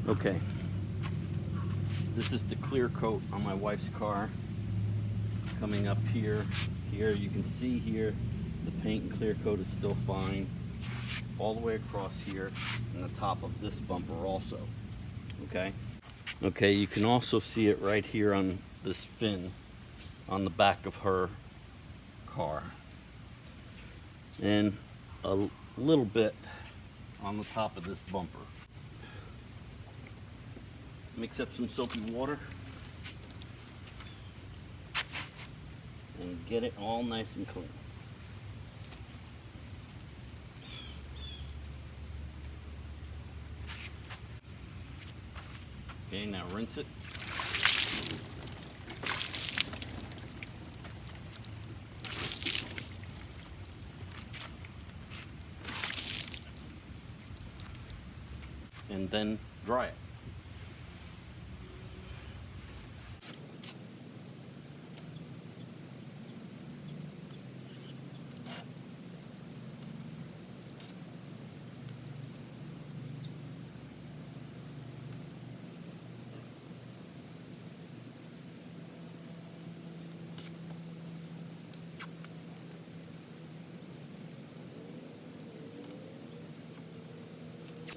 Okay, this is the clear coat on my wife's car. Coming up here, you can see here, the paint and clear coat is still fine. All the way across here, and the top of this bumper also. Okay? Okay, you can also see it right here on this fin on the back of her car. And a little bit on the top of this bumper. Mix up some soapy water and get it all nice and clean. Okay, now rinse it. And then dry it.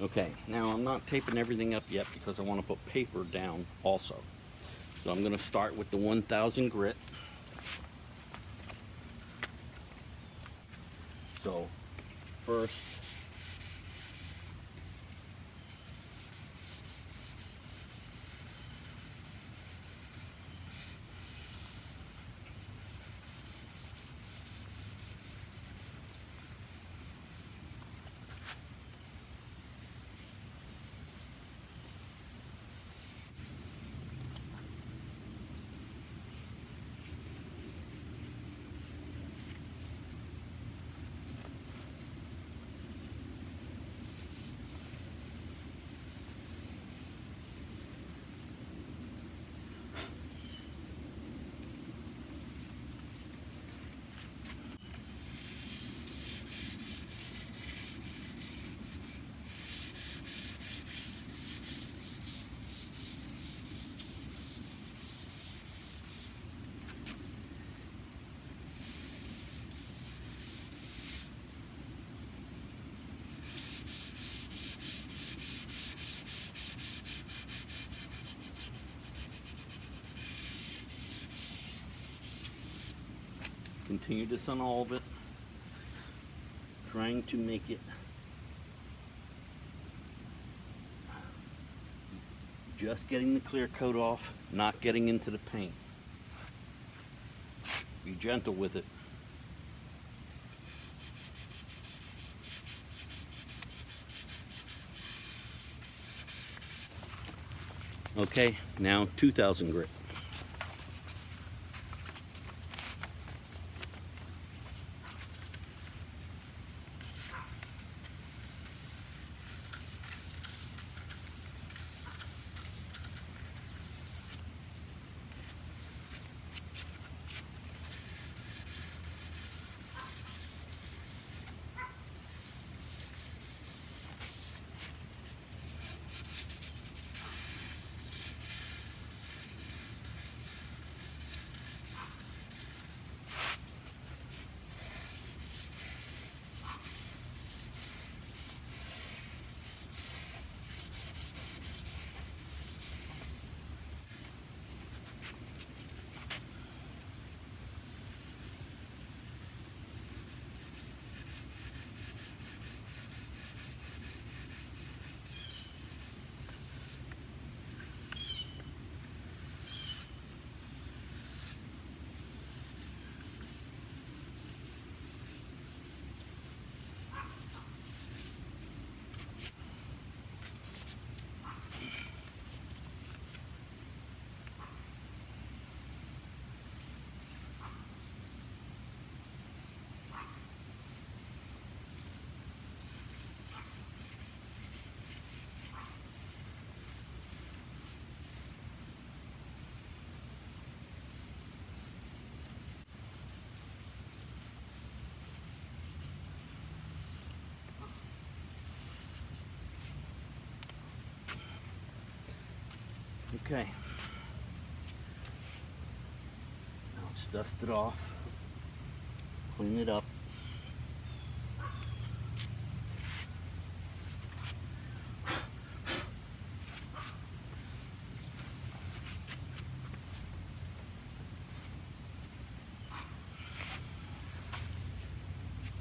Okay, now I'm not taping everything up yet because I want to put paper down also. So I'm going to start with the 1000 grit. So first, continue this on all of it, trying to make it just getting the clear coat off, not getting into the paint. Be gentle with it. Okay, now 2000 grit. Okay. Now it's dusted off. Clean it up.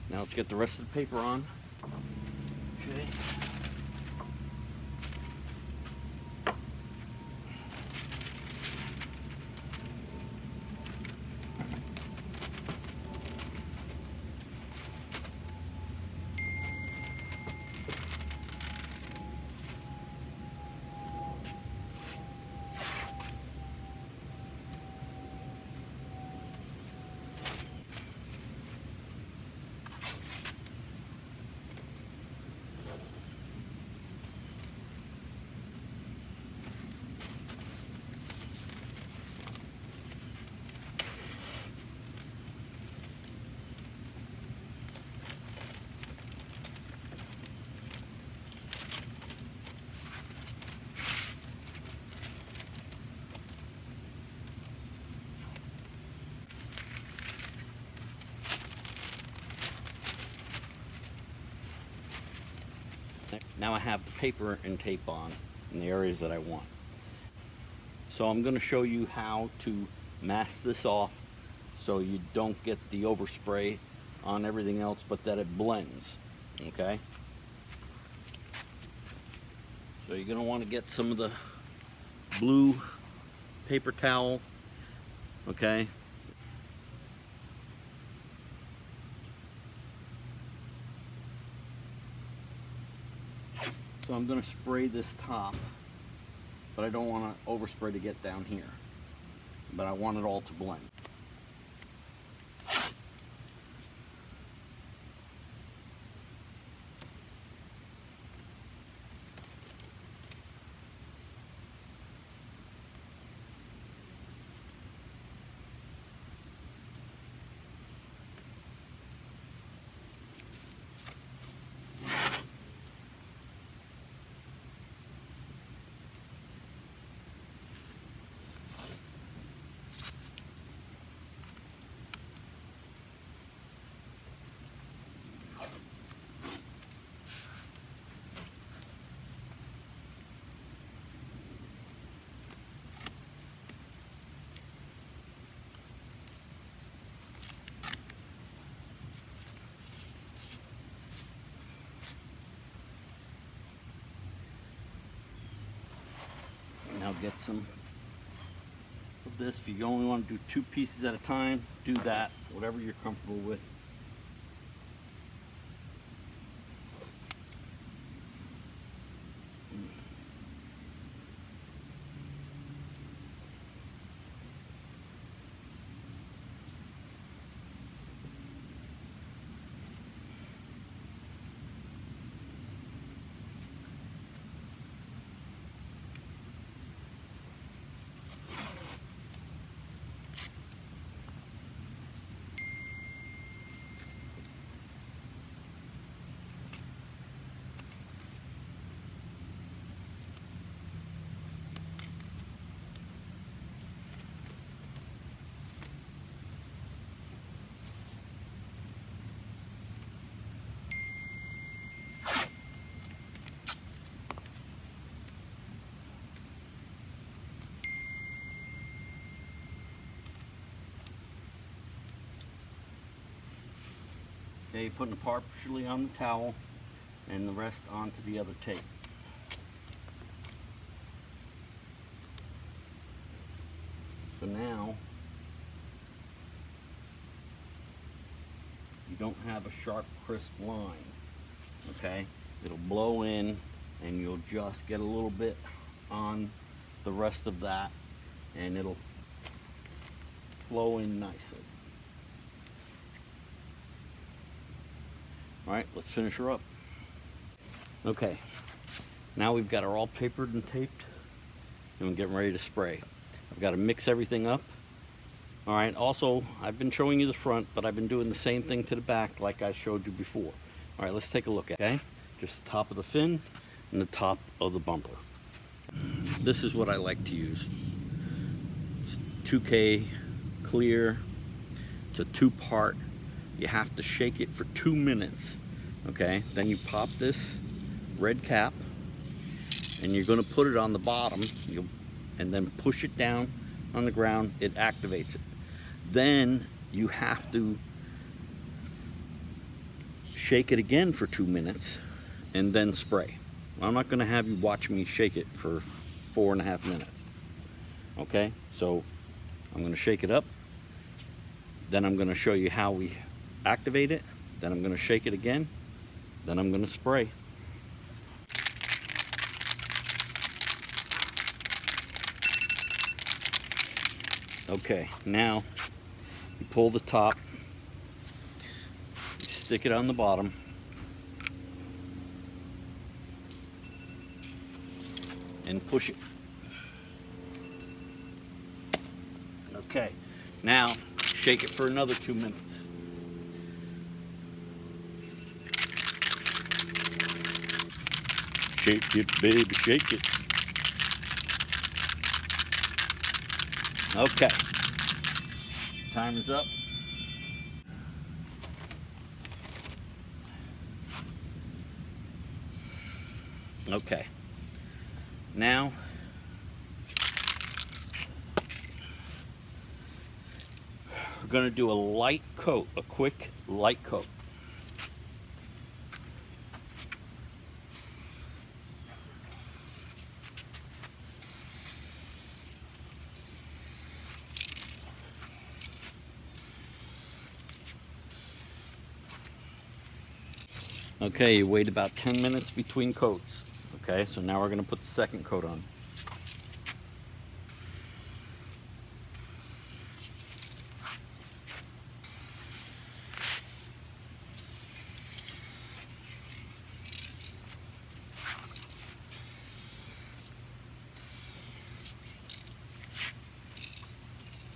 Now let's get the rest of the paper on. Okay. Now I have the paper and tape on in the areas that I want. So I'm going to show you how to mask this off so you don't get the overspray on everything else, but that it blends. Okay? So you're going to want to get some of the blue paper towel. Okay? So I'm going to spray this top, but I don't want to overspray to get down here. But I want it all to blend. Now get some of this. If you only want to do 2 pieces at a time, do that, whatever you're comfortable with. Okay, you're putting it partially on the towel and the rest onto the other tape. So now you don't have a sharp, crisp line. Okay, it'll blow in and you'll just get a little bit on the rest of that and it'll flow in nicely. All right, let's finish her up. Okay, now we've got her all papered and taped and we're getting ready to spray. I've got to mix everything up. All right, also I've been showing you the front, but I've been doing the same thing to the back like I showed you before. All right, let's take a look at it. Okay, just the top of the fin and the top of the bumper. this is what I like to use. It's 2K clear. It's a 2-part. You have to shake it for 2 minutes. Okay, then you pop this red cap and you're going to put it on the bottom, and then push it down on the ground. It activates it. Then you have to shake it again for 2 minutes and then spray. I'm not going to have you watch me shake it for 4.5 minutes. Okay, so I'm going to shake it up, then I'm going to show you how we activate it, then I'm going to shake it again, then I'm going to spray. Okay, now you pull the top, you stick it on the bottom, and push it. Okay, now shake it for another 2 minutes. Shake it, baby, shake it. Okay, timer's up. Okay, now we're going to do a light coat, a quick light coat. Okay, you wait about 10 minutes between coats. Okay, so now we're going to put the second coat on.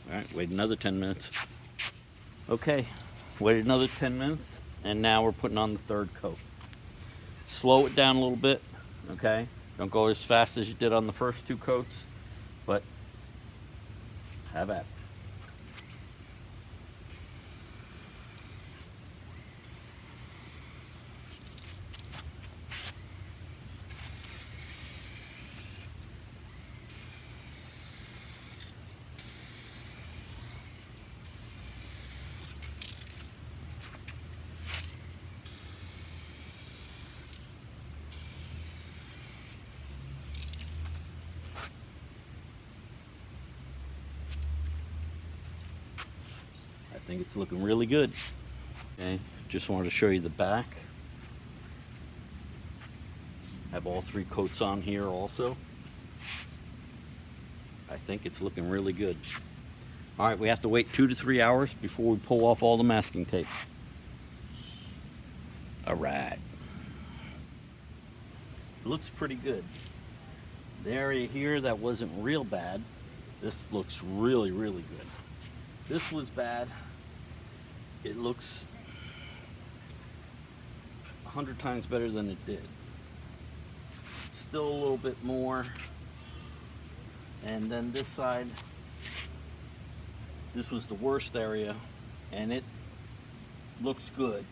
All right, wait another 10 minutes. Okay, wait another 10 minutes, and now we're putting on the third coat. Slow it down a little bit, okay? Don't go as fast as you did on the first 2 coats, but have at it. I think it's looking really good. Okay, just wanted to show you the back. Have all 3 coats on here also. I think it's looking really good. All right, we have to wait 2 to 3 hours before we pull off all the masking tape. All right. Looks pretty good. The area here that wasn't real bad, this looks really, really good. This was bad. It looks 100 times better than it did. Still a little bit more. And then this side, this was the worst area, and it looks good.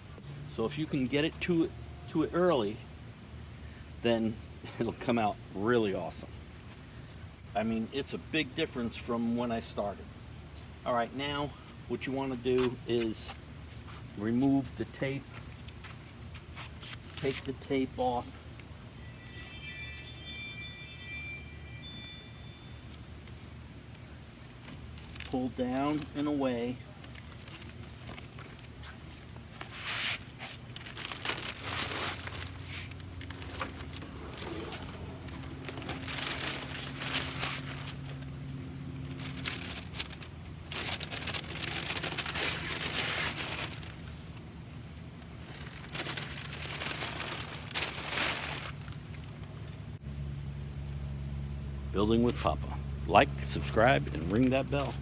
So if you can get it to it early, then it'll come out really awesome. I mean, it's a big difference from when I started. All right, now what you want to do is remove the tape. Take the tape off. Pull down and away. Building with Papa. Like, subscribe, and ring that bell.